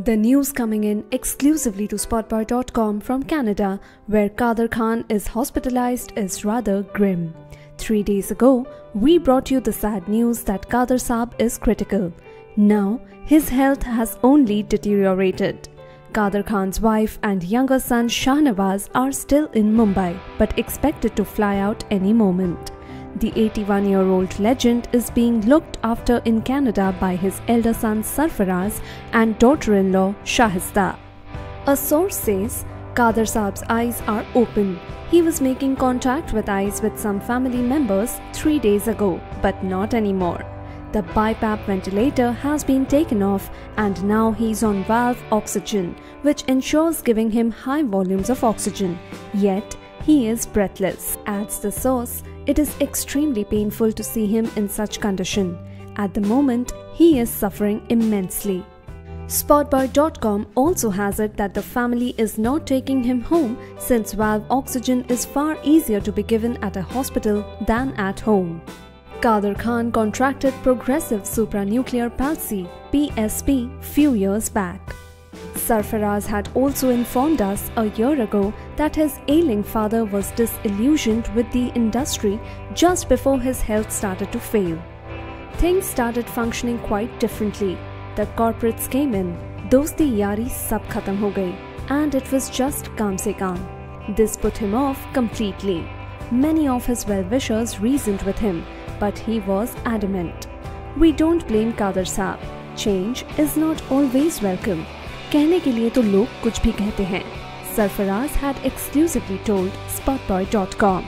The news coming in exclusively to Spotboy.com from Canada, where Kader Khan is hospitalized, is rather grim. 3 days ago, we brought you the sad news that Kader Saab is critical. Now, his health has only deteriorated. Kader Khan's wife and younger son Shahnawaz are still in Mumbai, but expected to fly out any moment. The 81-year-old legend is being looked after in Canada by his elder son Sarfaraz and daughter-in-law Shahista. A source says Kader Saab's eyes are open. He was making contact with eyes with some family members 3 days ago, but not anymore. The BiPAP ventilator has been taken off and now he's on valve oxygen, which ensures giving him high volumes of oxygen. Yet, he is breathless. Adds the source, it is extremely painful to see him in such condition. At the moment, he is suffering immensely. Spotboy.com also has it that the family is not taking him home since valve oxygen is far easier to be given at a hospital than at home. Kader Khan contracted progressive supranuclear palsy (PSP) few years back. Sarfaraz had also informed us a year ago that his ailing father was disillusioned with the industry just before his health started to fail. Things started functioning quite differently. The corporates came in, dosti yari sab khatam ho gayi, and it was just kaam se kaam. This put him off completely. Many of his well-wishers reasoned with him, but he was adamant. We don't blame Kader Saab. Change is not always welcome. कहने के लिए तो लोग कुछ भी कहते हैं. Sarfaraz had exclusively told Spotboy.com.